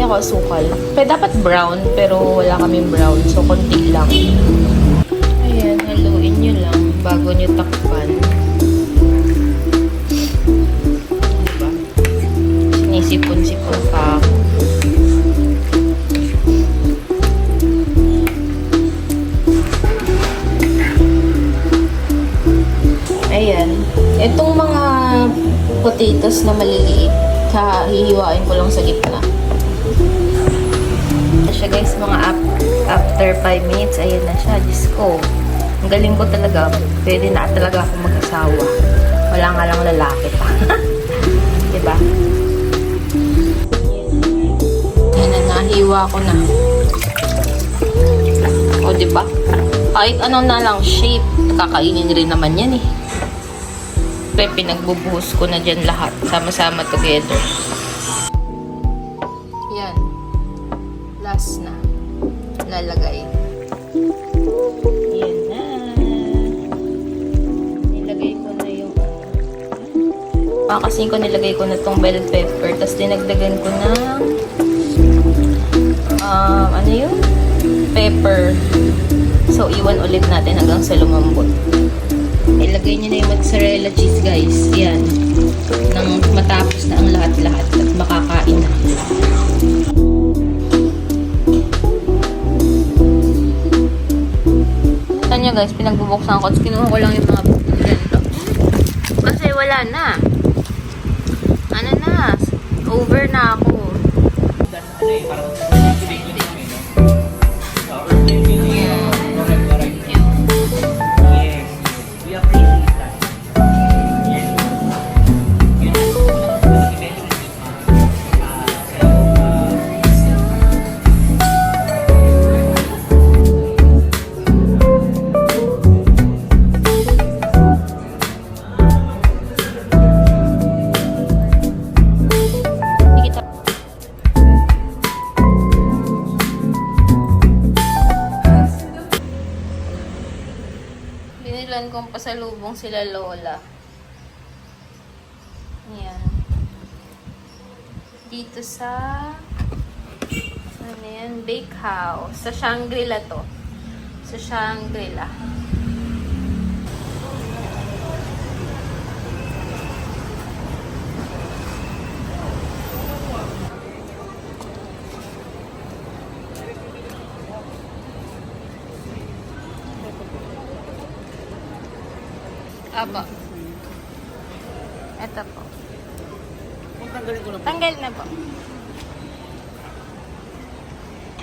ako asukal. Pero dapat brown, pero wala kaming brown. So, konti lang. Ayan, haluin nyo lang bago nyo takpan. Diba? Sinisipon-sipon pa ako. Ayan. Itong mga potatoes na maliliit, hihiwain ko lang sa gitna. Ito siya guys, mga after 5 minutes, ayan na siya. Diyos ko, ang galing ko talaga. Pwede na talaga ako mag-asawa. Wala nga lang lalaki pa. Diba? Ayan na, nahiwa ko na. O, diba? Kahit ano na lang shape, kakainin rin naman yan eh. Pinagbubuhos ko na dyan lahat. Sama-sama together. Yan. Last na. Lalagay. Yan na. Nilagay ko na yung kasi ko nilagay ko na tong bell pepper. Tapos dinagdagan ko ng ano yun? Pepper. So, iwan ulit natin hanggang sa lumambot. Ilagay niyo na yung mozzarella cheese guys. Yan. Nang matapos na ang lahat-lahat at makakain na. Saan nyo guys, pinagbubuksan ko. Kinuha ko lang yung mga ganito. Kasi wala na. Ano na? Over na ako. Binilan kong pasalubong sila lola. Yan. Dito sa ano yan? Bake house. Sa Shangri-La to. Sa Shangri-La. Apo. Ito po. Tanggal na po.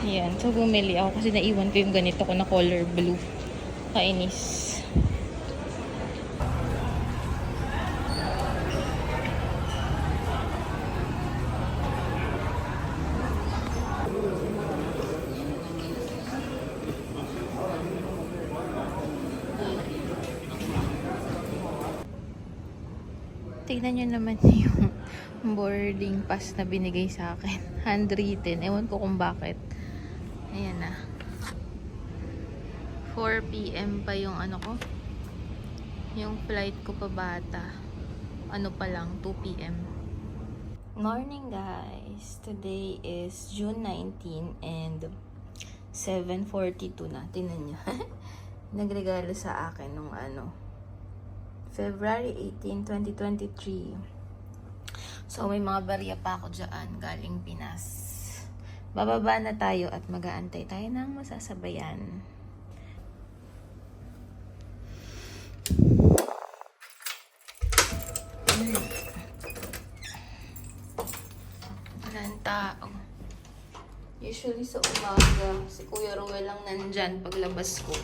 Ayan. So, bumili ako kasi naiwan ko yung ganito ko na color blue. Kainis. Tignan nyo naman yung boarding pass na binigay sa akin. Handwritten. Ewan ko kung bakit. Ayan na. 4 PM pa yung ano ko. Yung flight ko pa bata. Ano pa lang, 2 PM. Morning guys. Today is June 19 and 7:42 na. Tingnan nyo. Nagregalo sa akin nung February 18, 2023. So, may mga barya pa ako dyan galing Pinas. Bababa na tayo at mag-aantay tayo ng masasabayan. Walang tao. Usually sa umaga, si Kuya Ruel lang nandyan paglabas ko.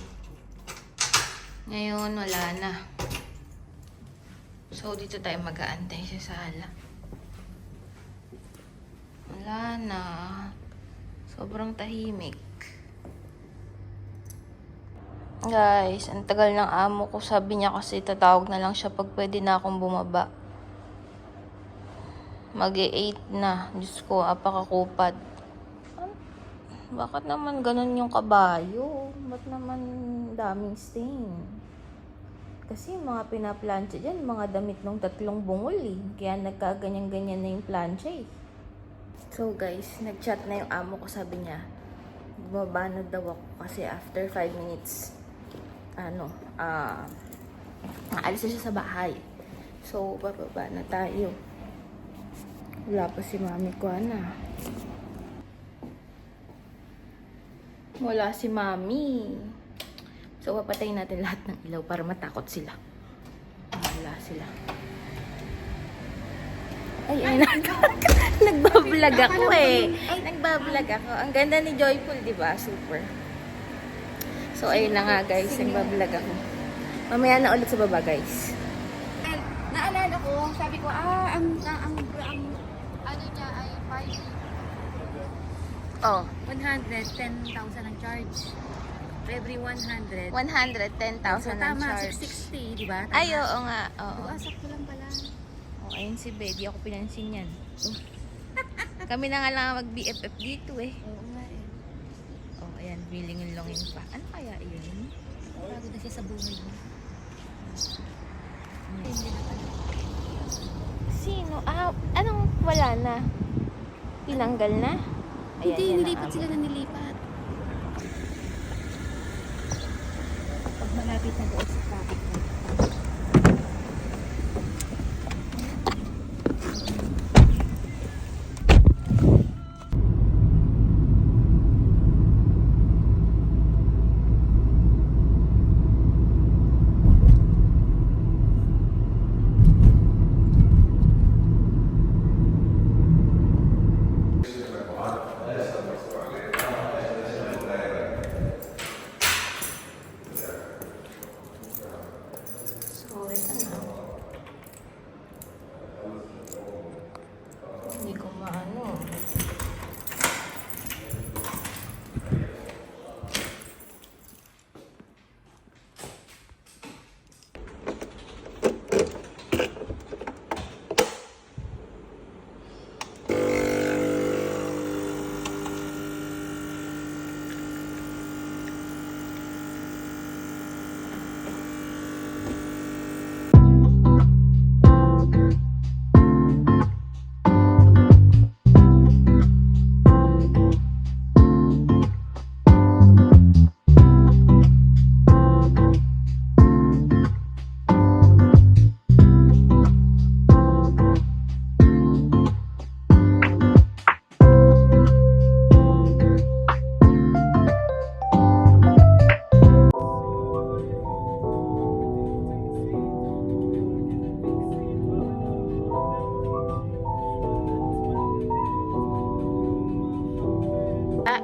Ngayon, wala na. So, dito tayo mag-aantay sa sala. Wala na. Sobrang tahimik. Guys, ang tagal ng amo ko. Sabi niya kasi tatawag na lang siya pag pwede na akong bumaba. Mag-8 na. Diyos ko, apakakupad. Bakit naman ganun yung kabayo? Ba't naman daming stain? Kasi mga pinaplansya dyan, mga damit ng 3 bungol eh. Kaya nagkaganyan-ganyan na yung plansya eh. So guys, nag-chat na yung amo ko, sabi niya, bumaba na daw ako kasi after 5 minutes, aalis na siya sa bahay. So, bababa na tayo. Wala pa si mami ko, ana. Wala si mami. So, papatayin natin lahat ng ilaw para matakot sila. Wala sila. Ay, nagbablog ako eh. Nagbablog ako. Ang ganda ni Joyful, di ba? Super. So, ayun na nga guys. Nagbablog ako. Mamaya na ulit sa baba guys. And naalala ko, sabi ko, ang ano niya ay 5. Oh. 110,000 ang charge. For every 100. 110,000 So, ang tama, charge. 660, di ba? Ay, oo nga. Oo. Diba, sakto lang pala. Oh, ayun si Betty. Ako pinansin yan. Kami na nga lang mag-BFF dito eh. Oo nga eh. Oh, ayan. Bilingin-longin pa. Ano kaya yun? Pagod na siya sa buhay niya. Hmm. Hindi na pala. Sino? Anong wala na? Tinanggal na? Ayan, Hindi, yan ang nilipat amo. sila na nilipat. Pag malapit na doon sa traffic light. So, ito na. Hindi ko maano.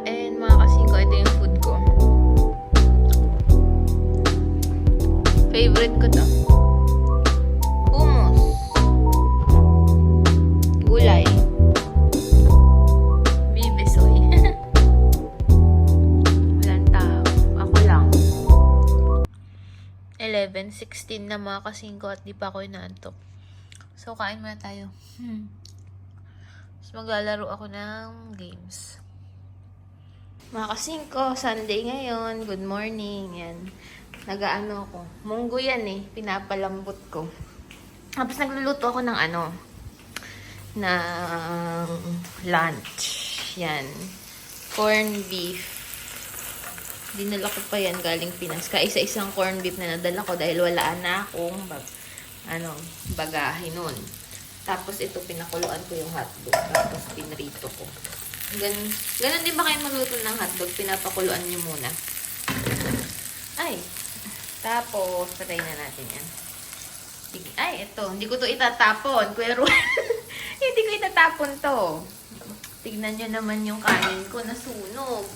And mga kasing ko, ito yung food ko. Favorite ko to. Hummus. Gulay. Bibisoy. Walang tao. Ako lang. 11:16 na mga kasing ko at di pa ako inaantok. So, kain muna tayo. So, maglalaro ako ng games. Mga kasingko, Sunday ngayon. Good morning. Yan. Nagaano ako. Munggo yan eh. Pinapalambot ko. Tapos nagluluto ako ng ng lunch. Yan. Corn beef. Dinala ko pa yan galing Pinas. Kaisa-isang corn beef na nadala ko dahil wala na akong bagahe nun. Tapos ito, pinakuluan ko yung hotdog. Tapos pinrito ko. Ganun din ba kayo magluto ng hotdog? Pinapakuluan nyo muna. Ay. Tapos, patayin na natin yan. Sige. Ay, ito. Hindi ko to itatapon. Pero, hindi ko itatapon to. Tignan nyo naman yung kanin ko nasunog.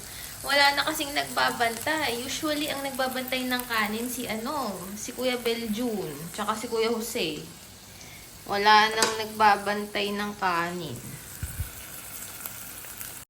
Wala na kasing nagbabantay. Usually, ang nagbabantay ng kanin si Kuya Beljun. Tsaka si Kuya Jose. Wala nang nagbabantay ng kanin.